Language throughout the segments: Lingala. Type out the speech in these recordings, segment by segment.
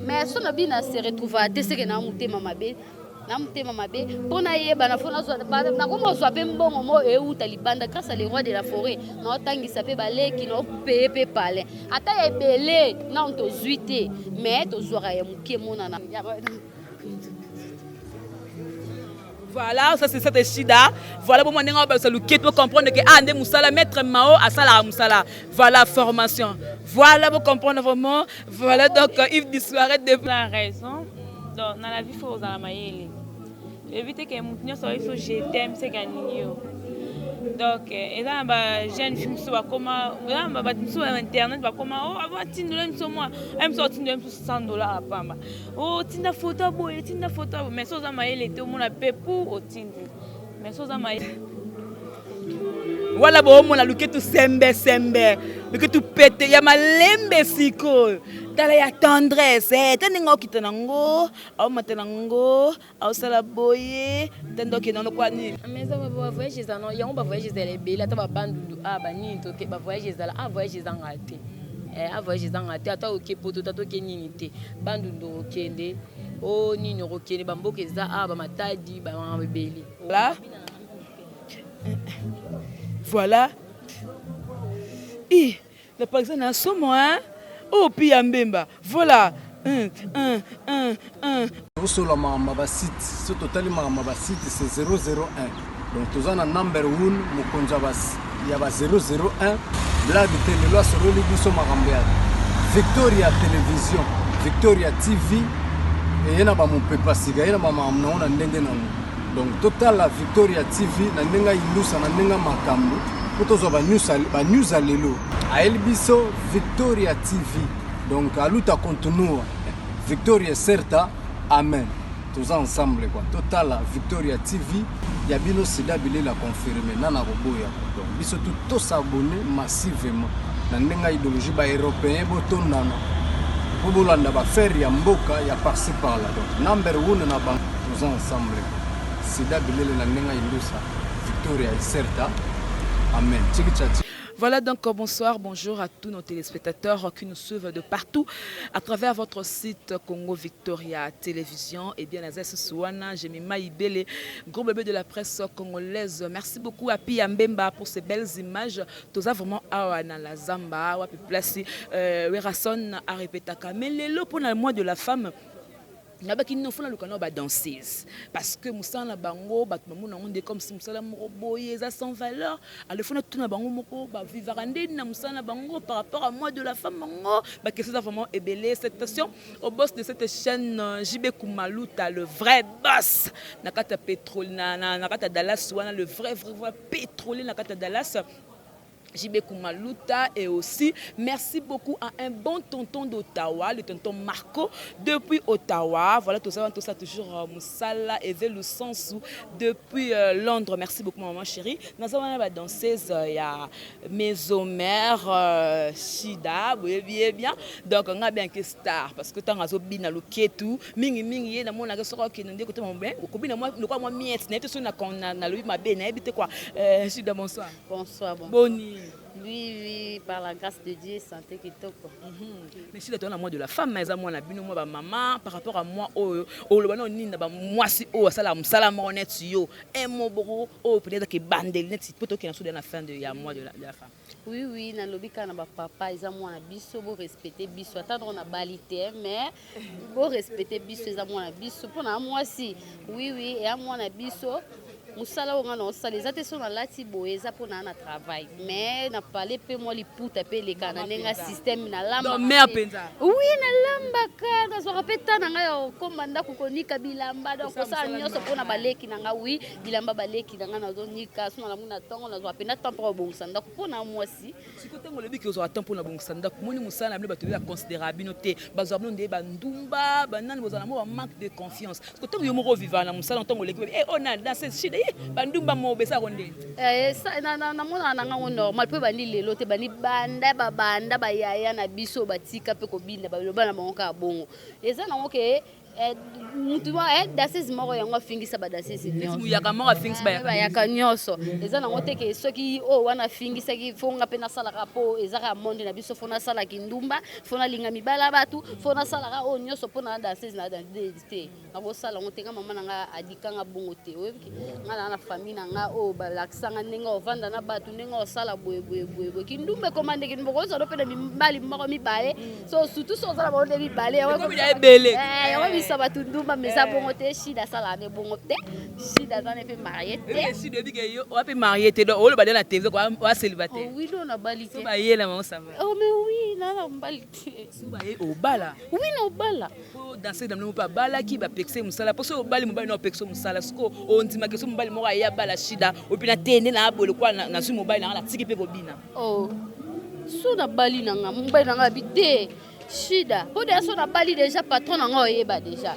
mais so na bina se retrouver te ce que na mutema mabe na mutema mabe pona yeba na fona zo na komo zo pe mbongo mo e uta libanda grâce à les rois de la forêt na otangisa pe baleki na opeye pe pale ata ebele na onto zuite mais to zora ya mukie mona na Voilà, ça c'est cette chida. Voilà pour moi, on va se comprendre que Ande Moussala, maître Mao, à Sala Moussala. Voilà, formation. Voilà pour comprendre vraiment. Voilà donc Yves du soirée de la raison. Donc, dans la vie, il faut la mailler. Éviter que les gens soient je t'aime, c'est gagné. Donc, et là, jeune fille sur comment, là, sur internet, comment, oh, avant Tinder, moi, elle sort Tinder $100 à Pamba. Oh, Tinder photo, boy, Tinder photo, mais ça, ça m'a été tout le monde a payé pour au Tinder. Mais ça, ça m'a été. Voilà, bon, on a loupé tout sembe, loupé tout pété, y a ma lembe siko. Dans la tendresse, t'es n'engo qui t'engo, au matenango, au salaboye, t'es donc dans le coin. Mais ça va voyager ça non, y a on va voyager ça les belles, t'as pas bandu ah bani to que va voyager ça ah voyager ça ngate. Ah voyager ça ngate, ata ok poto tato keninité, bandu ndo kende, oh ni no kende bamboke za ah ba matadi ba bébé. Voilà. Voilà. Et la personne a son moi. Oh, puis Mbemba. Voilà. Sur la Mamba site, ce total Mamba site c'est 001. Donc tous en number 1, Mukonjabas, il y a 001. Blague télé loi sur le Libiso Marambiad. Victoria Télévision, Victoria TV. Et il y a mon papa siga, il y a maman na ndenge na. Donc total la Victoria TV na ndenga ilusa na ndenga makambo. Potozo ba news alelo. A Elbiso Victoria TV. Donc à luta continua. Victoria certa. Amen. Tous ensemble quoi. Total la Victoria TV. Yabino Sida Bile la confirmé nana roboya. Donc biso tout s'abonner massivement. Na ndenga idéologie ba européen botondana. Bobolanda ba faire ya mboka ya par-ci par là. Donc number 1 na bank tous ensemble. Sida Bile la ndenga ilusa. Victoria certa. Amen. Voilà donc bonsoir, bonjour à tous nos téléspectateurs qui nous suivent de partout à travers votre site Congo Victoria Télévision et bien la Souana, Jemima Ibele, gros bébé de la presse congolaise. Merci beaucoup à Pia Mbemba pour ces belles images. Tous vraiment à la Zamba, à placer Werason à répéter. Mais les lots pour le mois de la femme. Nabaki no fona lukana ba danseuse parce que musala bango batmamu na onde comme si musala moko boye za sans valeur ale fona tuna bango moko ba vivarande na musala bango par rapport à moi de la femme bango ba que c'est vraiment ébélé cette station au boss de cette chaîne JB Kumaluta le vrai boss nakata pétrole na kata Dallas wana le vrai pétrolier nakata Dallas JB Kumaluta et aussi merci beaucoup à un bon tonton d'Ottawa, le tonton Marco depuis Ottawa. Voilà tout ça toujours Moussala et Velusansou depuis Londres. Merci beaucoup maman chérie. Nous avons la danseuse il y a Mésomère Shida, vous voyez bien. Donc on a bien que star parce que tant azo bina loketu mingi na mona ka soko kinende côté mon ben ko bina moi moi miette na to na lui ma ben na ebite quoi Shida bonsoir. Bonsoir bon. Boni. Oui, par la grâce de Dieu, santé qui top. Mais si tu as moi de la femme, mais moi la bino moi maman par rapport à moi oh le bano ni na ba moi si oh ça salam honnête yo et mon bro oh peut-être que bandel net si poto qui na sous la fin de ya moi de la femme. Oui na lobika na ba papa ils moi na biso bo respecter biso attendre na balité mais bo respecter biso ils moi na biso pour na moi si oui et à moi na biso musala on a ça les attentions dans la tiboeza pour na travail mais na parler pe moi li puta pe les kana nenga système na lamba donc mère penza oui na lamba ka so rapeta na nga komanda kukonika bilamba donc ça nyoso pona baleki na nga oui bilamba baleki na nga na zonika so na muna tongo na zo apena temps pour bon sanda pona moi si côté mo lebi ki zo temps pour na bon sanda moni musala na bino ba considérable noté bazo abno nde ba ndumba banani bozana mo manque de confiance côté yo moko vivant na musala tongo leki on a dans cette chide bandumba mo besa konde ça na mona na nga normal pe bandi lelo te bani banda ba yaya na biso batika pe ko binda ba loba na bango ka bongo eza na ngoke mutu danseuse moko yango afingisa badansese nyonso yaka moko afingisa bayaka nyonso eza nango te ke soki oyo wana afingisaki fo nga mpe nasalaka mpo ezaka monde na biso fo nasalaki ndumba fo nalinga mibala bato fo nasalaka oyo nyonso mpo na danseuse na danseuse te nakosala yango te nga mama na nga adikanga bongo te oyebi nga na famille na nga oyo balakisanga ndenge ovanda na bato ndenge osala boyeboyeboye kindumba ekoma ndenge bokozala mpe na mibali moko mibale so surtout so ozala bango nde mibale yango bisa bato ndumba meza bongo te shida asala ne bongo te shida aza ne mpe marie te shida ebike yo oape marie te donc olo badela na tv oa célibataire oui lo na bali te so bayela mama ça va oh mais oui na mbali te so baye obala oui na obala po danser dans pa balaki ba pexer musala po so obali mobali na pexer musala siko ondima ke so mobali moko ya bala shida opina tene na bolo kwa na su mobali na tiki pe kobina oh so na bali na nga mobali na nga bite shida po de so na bali déjà patron na nga oyeba déjà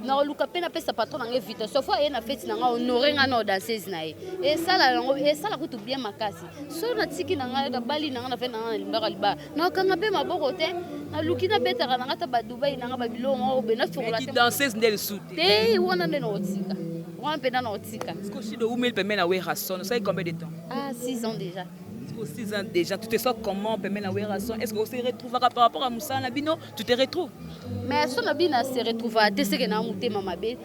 na oluka pe na pesa patron na nga vite so fois na fête na nga honorer nga na danseuse na ye et sala kutu bien makasi so na tiki na nga bali na nga na fe na nga limbaka liba na kanga pe maboko te na luki na betaka na nga ta ba Dubai na nga ba bilongo be na fongola te danseuse ndele sud te wana nde na otika wana pe na otika est-ce que shida umel pe mena we rason ça fait combien de temps 6 ans déjà 6 ans déjà, tu te sens comment permet la Werason? Est-ce que vous se retrouvez par rapport à Moussa Nabino? Tu te retrouves? Mais son Nabina se retrouve à Tessé na mouté mamabe.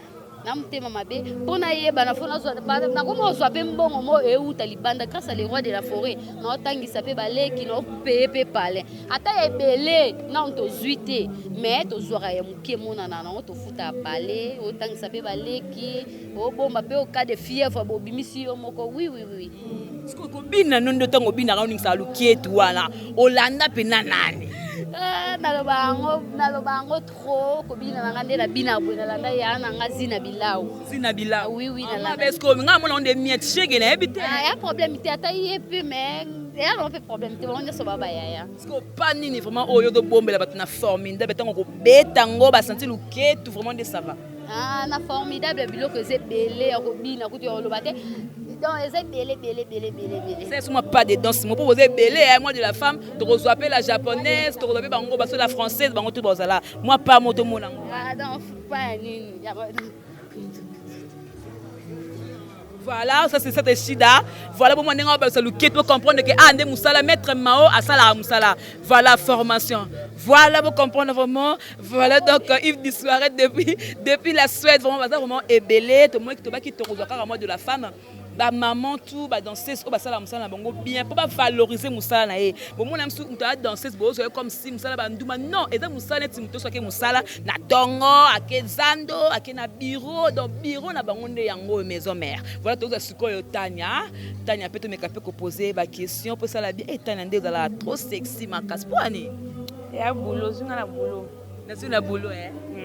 Na mouté mamabe. Pour na yeba na fona zo na comment soit pe mbongo mo e ou talibanda grâce à les rois de la forêt. Na tangi sapé balé qui no pepe palé. Ata ebelé na on to zuité mais to zora ya muké mona na on to futa palé o tangi sapé balé qui o bomba pe au cas de fièvre bo bimisi yo moko oui. Kobina nondo tango bina ka uninga lukietu wana olanda pe nanani naloba ngo trop kobina na ngande na bina bwana landa ya na ngazi na bilau oui na la parce que nga mona onde miet chege na ebite ya problème te ata yepe mais ya non pe problème te on so baba ya parce que pas nini vraiment oyo do bombela batuna formidable tango ko betango ba sentir lukietu vraiment de ça va na formidable biloko ezebele ya kobina kutu ya oloba te donc c'est belé. C'est moi pas de danse, moi pour vous belé, moi de la femme, tu reçois la japonaise, tu reçois bango baso la française, bango tout bozala. Moi pas moto monango. Ah non, pas ni. Voilà, ça c'est cette chida. Voilà pour moi on va se luquer pour comprendre que ande musala maître Mao à sala musala. Voilà formation. Voilà pour comprendre vraiment. Voilà donc Yves du soirée depuis la Suède vraiment ébélé, tout le monde qui te reçoit carrément de la femme. Ba maman tout ba danseuse ko ba sala musala na bango bien pour pas valoriser musala na ye bon mon am su nta danseuse bo so comme si musala ba nduma non eza musala neti muto so ke musala na dongo akezando akena bureau dans bureau na bango nde yango maison mère voilà tout ça sikoyo Tania peut me capé ko poser ba question pour ça la bien et Tania nde la trop sexy makas poani ya boulot zunga na boulot na boulot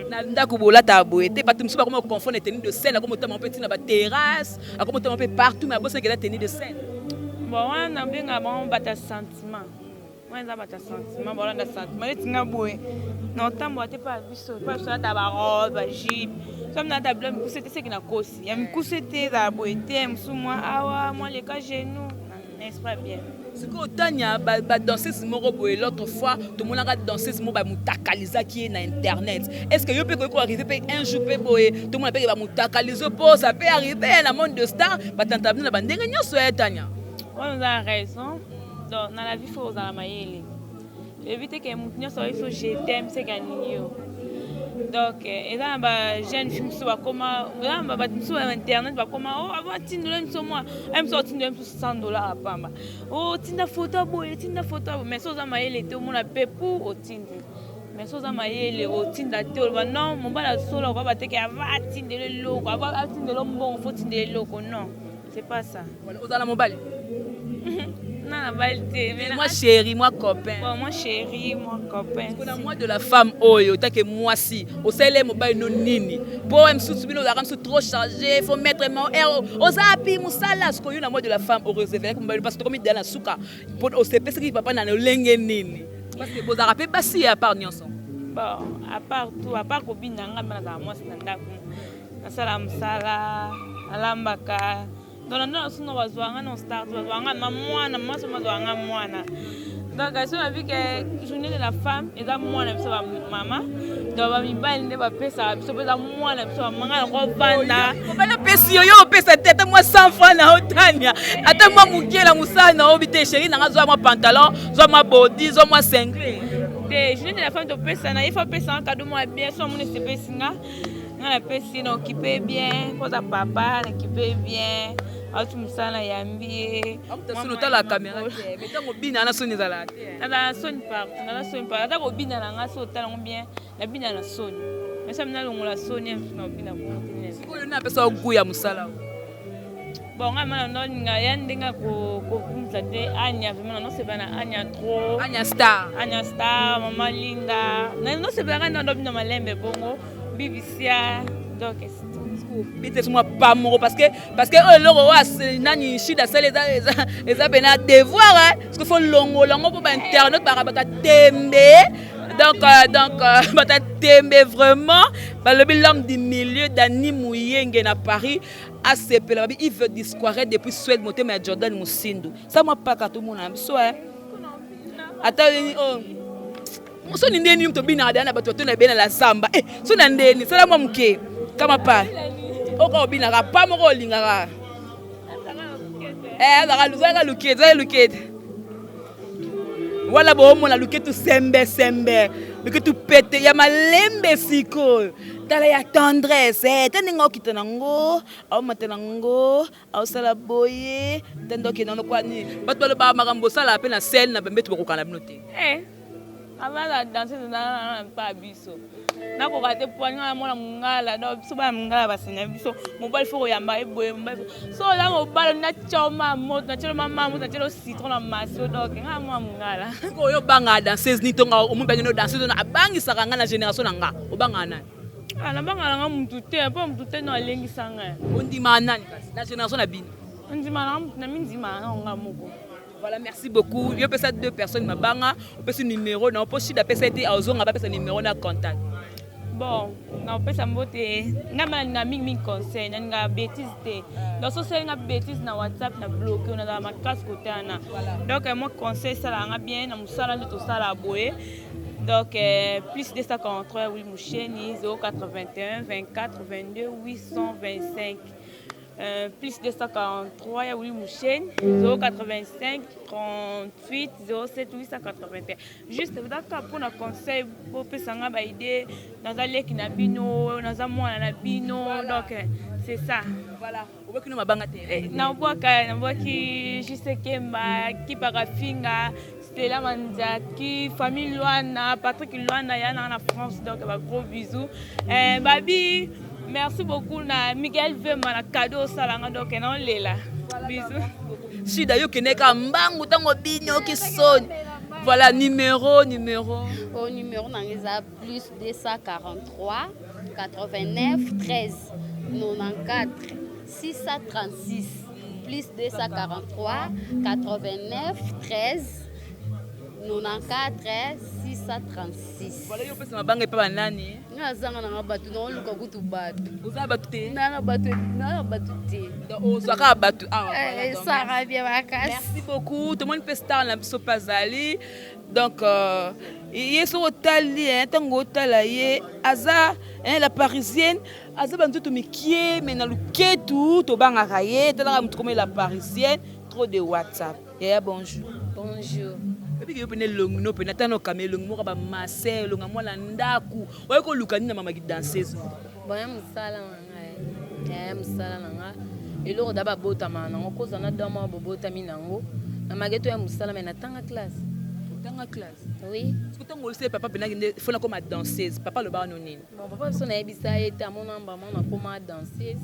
na ndako bolata boye te bato musu bakoma confondre tenue de scène comme tellement petit na ba terrasse comme tellement peu partout mais bossa que la tenue de scène bon wana benga bon bata sentiment wana bata sentiment bon na sentiment etinga boye na tambo ate pa biso pa so ta ba robe ba jupe comme na table mi kusete c'est que na kosi ya mi kusete za boye te musu moi awa moi les cas genou n'est-ce pas bien. Ce que Tania ba danseuse moko boye l'autre fois tout le monde a dansé ce mot ba mutakaliza qui est na internet. Est-ce que yo peut arriver un jour peut boye tout le monde peut ba mutakaliza pour ça peut arriver dans le monde de star ba tantable na ba ndenge nyoso ya Tania. On a raison. Donc dans la vie faut za mayele. Éviter que mutu nyoso il je t'aime c'est gagner. Donc eza ba jeune fille so ba koma ba so internet ba koma oh aba tindolo mso moi même so tindolo mso $100 apamba oh tinda photo boye mais so za mayele te omona pe pour otindi mais so za mayele otinda te ba non mon bala solo ba te ke ava tindele loko ava tindelo mbongo faut tindele loko non c'est pas ça voilà ozala mobile non mais moi chérie moi copain bon moi chérie moi copain c'est moi de la femme oyo tant que moi si au sele mobile no nini pour même sous bino la ramso trop chargé faut mettre mon ozapi musala ce que yo na moi de la femme au réservé comme parce que comme dans la souka pour au CP ce qui papa na lenge nini parce que vous rappelez pas si à part nyonso bon à part tout à part kobina ngamba na moi c'est ndako na sala musala alambaka donc non sino bazwanga non start bazwanga na mwana maso mazwanga mwana Donc, si on a vu que la journée de la femme, et là, moi, je suis maman. Donc, je vais me faire ça. Je suis maman, je suis maman, je suis tête moi 100 francs na otania. Attends moi mukela musana na obité chérie na zo moi pantalon, zo moi body, zo moi cinglé. Des journée de la femme to pesa na, il faut pesa un cadeau moi bien, so mon se pesinga. Na pesi na occuper bien, pour ta papa, occuper bien. Autre musana yambi. Amta la caméra. Mais tant obina na soni zala. Na soni partout, na soni partout. Ta obina na nga so tala bien, na bina na soni. Mais ça mna longola soni na obina ko. Siko na pesa oguya musala. Bon, nga nga yandinga ko kumzade anya vraiment non c'est bana anya trop. Anya star, mama linga. Non c'est bana na ndo bina malembe bongo. Bibisia donc peut-être moi pas moro parce que loro wa nani shida ça les a bena devoir hein parce que faut longo pour internet para bata tembe donc bata tembe vraiment le l'homme du milieu d'Annie Mouyenge na Paris a sepelé il veut disparaître depuis Suède monter mais Jordan Musindu ça moi pas tout mon ami so hein attends so ni ndeni mto bina dana bato to na bena la samba so na ndeni sala mwa mke kama pa oko bina ka pa moko lingaka la luzaka lukete wala bo mona luketu sembe luketu pete ya malembe siko tala ya tendresse teninga okitanango au matenango au sala boye tendoki nano kwani bato ba makambo sala pe na scène na bembe tu kokana binote avant la danser na pas biso na ko kate poani na mona mungala no biso ba mungala basenya biso mobile fo yamba eboye mobile so la mobile na choma moto na choma mama na chelo citron na masio donc nga mwa mungala ko yo banga danseuse ni to nga omu bangi no danseuse na abangi saka nga na génération nga obanga na ana banga nga mutu te po mutu te no lengi sanga ondima nani na génération na bino ondima na mindima nga moko. Voilà, merci beaucoup. Je peux ça deux personnes ma banga, on peut ce numéro, non pas si d'après ça été à ozon, on va passer numéro na contact. Bon, on peut ça mbote, nga ming conseil, nga bêtise te. Donc ça c'est nga bêtise na WhatsApp na bloqué, on a dans ma casse côté ana. Donc moi conseil ça là nga bien na musala de tout ça là boé. Donc plus de 243 oui moucheni 081 24 22 825. Plus 243, il y a Willy Mouchen, 085 38 07 881. Juste d'accord pour un conseil, pour que ça ait idée, dans un lait qui n'a bino, dans un mois n'a bino, donc c'est ça. Voilà. On voit que nous m'abanga terre. On voit qui juste qui parafinga, Stella Mandiaki, famille Luana, Patrick Luana, Yana en France, donc gros bisous. Babi. Merci beaucoup na Miguel Vema na cadeau salanga donc non lela. Bisous. Si d'ailleurs que neka mbangu tango binyo ki sonne. Voilà numéro. Au numéro nangeza plus 243 89 13 94 636 plus 243 89 13 94 636. Voilà yo pesa mabanga pa nani nga zanga na batu na luka kutu batu uza batu te na batu te o zaka batu ça va bien vacances. Merci beaucoup tout le monde peut star na biso pazali donc yeso otali tango otala ye aza la parisienne aza bantu to mikie mais na luketu to banga kaye tala mutu comme la parisienne trop de WhatsApp et bonjour et puis que longue no pe natano kamelong mo ba masel longa mo la ndaku oye ko lukani na mama ki danseuse bon ya musala nanga eloko da ba bota mana ko zana dama bobota minango na mageto ya musala mais natanga classe oui parce que tango le papa pena ngende fona comme danseuse papa le ba nonini bon papa so na ebisa eta mona mbama na koma danseuse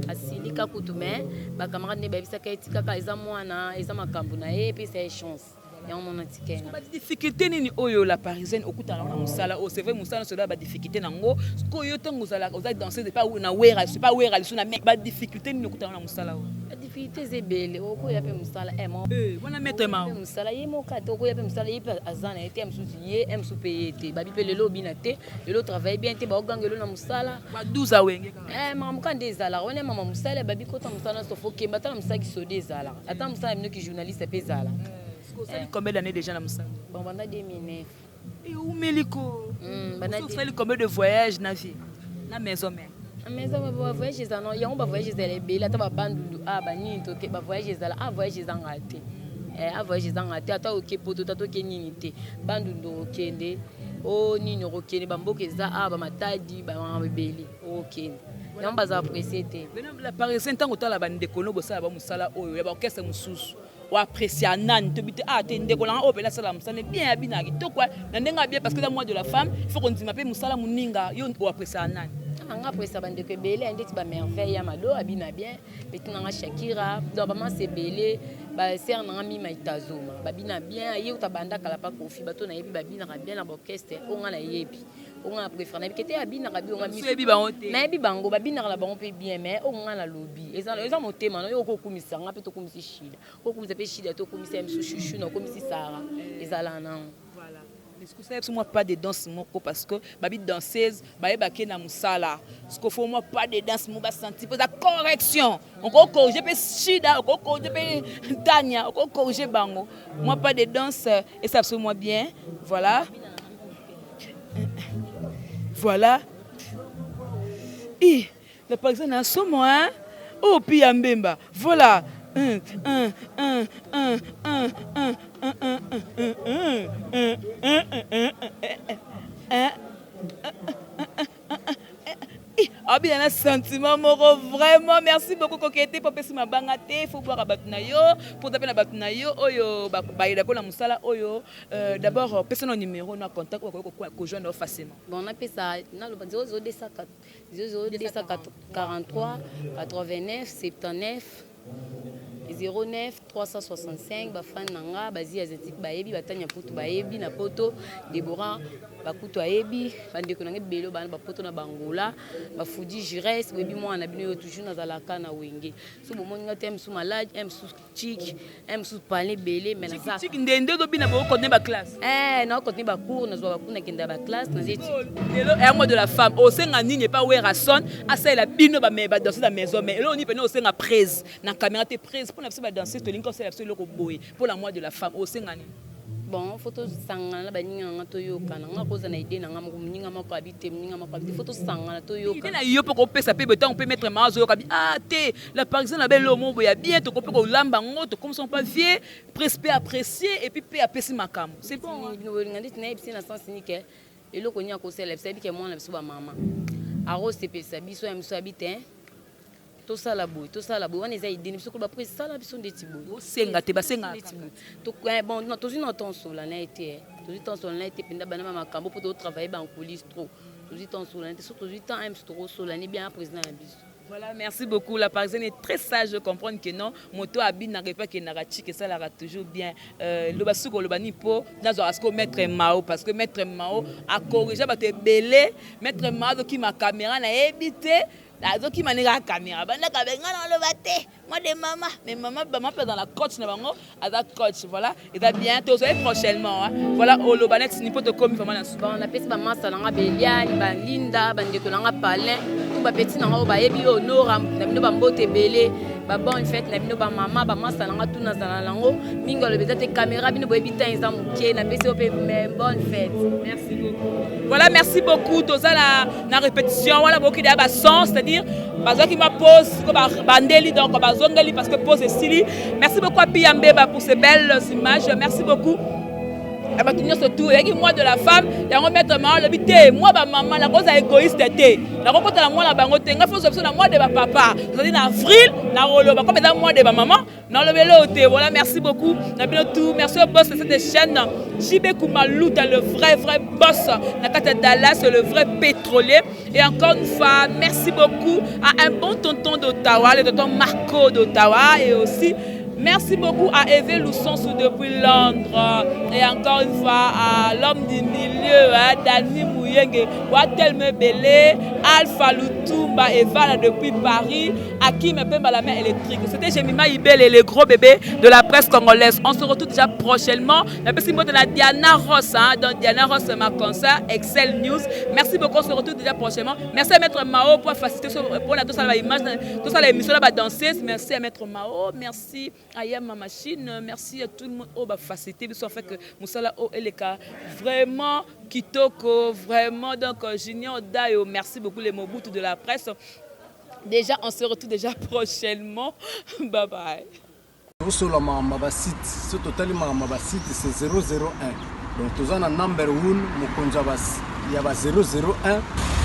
asilika kutu mais ba camarade ne ba ebisa ka etika ka eza mwana eza makambu na ye puis c'est chance. Il y a une difficulté nini oyo la parisienne okuta na musala o c'est vrai musala cela ba difficulté nango ko yo tango za danser pas na wera c'est pas wera suna mais ba difficulté nini okuta na musala o la difficulté c'est belle oko ya pe musala mo wana maître ma musala ye mo ka to ko ya pe musala ye pe azana ete msusu ye msu payete ba bi pe lelo binate lelo travaille bien te ba ogangelo na musala ba 12 wenge mama kande ezala on mama musala ba bi kota musala so foke batala musaki so de ezala ata musala mino ki journaliste pe ezala Combien d'années déjà dans Moussala? Bon, pendant 2009. Et où Mélico? Vous avez combien de voyages dans la vie? La maison mère. La maison, on voyage, il y a un voyage, les belles, il y a un bandou, voyage, voyage, voyage, ata oke poto tato ke nini te bandu ndo okende o nini okende bamboka eza ba matadi ba mabeli okende non baza apprécier te par exemple tant otala bandeko no bosala ba musala oyo ya ba orchestre mususu o apprécier nani to bite te ndeko langa opela sala musala bien ya binaki to quoi na ndenga bien parce que dans mois de la femme il faut qu'on dise m'appelle musala muninga yo o apprécier nani anga apprécier bandeko belé ndeti ba merveille ya mado abina bien betunanga Shakira donc maman c'est belé ba ser na mi maitazoma babina bien ayi utabanda kala pa kofi bato na yebi babina bien na orchestre onga na yebi onga préfère na bikete abina kabi onga mi yebi bangote na yebi bango babina la bango pe bien mais onga na lobby eza motema no yo ko kumisa nga pe to kumisi shida ko kumisa pe shida to kumisa msu chouchou na komisi sara ezala na voilà. Est-ce que ça moi pas de danse moko parce que babi danseuse baye baké na musala ce qu'il faut moi pas de danse mo ba sentir pour la correction on ko corriger pe shida on ko corriger pe tania on ko corriger bango moi pas de danse et ça absolument moi bien voilà voilà et le par exemple na somo hein oh pia mbemba voilà Ah bien un sentiment moro vraiment merci beaucoup coquette pour passer ma bangate faut boire à batunayo pour taper na batunayo oyo ba ida ko la musala oyo d'abord personne au numéro na contact ko joindre facilement bon on appelle ça na le 043 89 79 09 365 bafan nanga bazi azetik bayebi batanya putu bayebi na poto Deborah bakutu ayebi bandeko nange belo bana bapoto na bangola bafudi jires webi moi na bino toujours na zalaka na wenge so bo moninga tem sou malade em sou chic em sou parler belé mais na ça chic ndende do bina bo connaît ba classe na connaît ba cours na zo ba kuna kenda ba classe na zeti lelo et moi de la femme au senga nini pas we rason asa la bino ba me ba danser la maison mais lelo ni pena au senga prise na caméra te prise pour na ba danser to linko c'est absolument ko boy pour la moi de la femme au senga ni bon photo sangana baninga nga to yokana nga koza na idée nga moko mninga moko habité mninga moko habité photo sangana to yokana idée na yo pour pesa pe beton on peut mettre mazo yo kabi te la par exemple la belle homme boya bien to ko lamba ngoto comme son pas vieux presque apprécier et puis pe apesi makamo c'est bon nga dit na ibisi na sens ni ke eloko nya ko célèbre c'est que moi na biso ba mama aro sepesa biso ya biso habité tout ça la boue on est aidé biso ko ba prise ça la biso ndeti boue senga te ba senga to bon non toujours dans ton sol là été toujours ton sol là été pinda bana makambo pour to travailler ba en coulisses trop toujours ton sol là surtout toujours temps aime trop sol là ni bien président la biso. Voilà, merci beaucoup. La Parisienne est très sage de comprendre que non, moto habite n'arrive pas que narratique et ça la toujours bien. Le basuko le banipo dans asko maître Mao parce que maître Mao a corrigé ba te belé maître Mao qui ma caméra na évité la qui m'a la caméra bana ka benga na le baté moi de maman mais maman pas dans la coach na bango ada coach voilà et va bientôt ça prochainement voilà au lobanet ni poto comme vraiment na bon on appelle ça maman salanga beliani ba linda ba ndeko langa palin tout ba petit na ba yebi honoram na bino ba mbote belé ba bonne fête na bino ba maman ba maman salanga tout na zala lango mingo le bezate caméra bino bo ebita enza mukie na pesi ope bonne fête merci beaucoup voilà merci beaucoup toza la répétition voilà beaucoup de ba sens c'est-à-dire parce qui m'a pose bandeli donc bazongeli parce que pose style merci beaucoup à Piambeba pour ces belles images merci beaucoup à batunyo surtout et moi de la femme et on mettre mal le moi ba maman la cause égoïste était la rencontre la moi la bango tenga faut option la moi de ba papa c'est-à-dire en avril na rolo comme dans moi de ba maman dans le vélo voilà merci beaucoup na bien tout merci au boss de cette chaîne Jibe Kumaluta le vrai boss na kata Dallas le vrai pétrolier et encore une fois merci beaucoup à un bon tonton d'Ottawa le tonton Marco d'Ottawa et aussi merci beaucoup à Eve Loussonsu depuis Londres et encore une fois à l'homme du milieu, Dani Mouy Luyenge, Watelme Belé, Alpha Lutumba et Vala depuis Paris, Hakim Pemba la main électrique. C'était Jemima Ibele, les gros bébés de la presse congolaise. On se retrouve déjà prochainement. La petite mot de la Diana Ross, donc Diana Ross, ma concert, Excel News. Merci beaucoup, on se retrouve déjà prochainement. Merci à Maître Mao pour faciliter pour la tout ça l'image, tout ça l'émission là danseuse. Merci à Maître Mao, merci à Yama Machine, merci à tout le monde au ba faciliter parce fait que Moussala O Eleka vraiment kitoko, vraiment donc Junior Dayo, merci beaucoup les Mobutu de la presse. Déjà on se retrouve déjà prochainement. Bye bye. Sur la Mamba site, ce total Mamba site c'est 001. Donc tous en number 1 Mukonjabas, il y a 001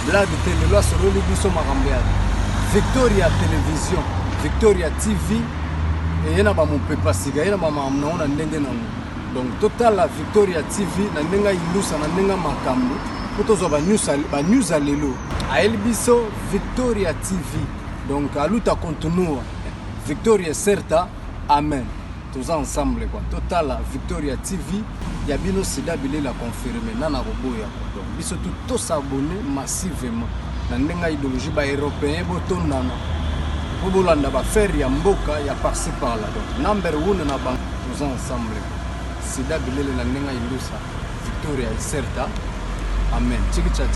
Blague télé loi sur le biso Marambead. Victoria Télévision, Victoria TV et yana ba mon pepa siga yana ba mamna ona ndenge nango. Donc total la Victoria TV na ndenga ilusa na ndenga makambo kutozo ba news alelo. A elbiso Victoria TV. Donc aluta continua Victoria certa amen. Tous ensemble quoi. Total la Victoria TV ya bino sida bile la confirmer nana roboya. Donc biso tout s'abonner massivement. Na ndenga idéologie ba européen botondana. Bobolanda ba faire ya mboka ya par-ci par-là. Donc number 1 na bank tous ensemble. Sida bile la ndenga ilusa Victoria certa amen. Chiki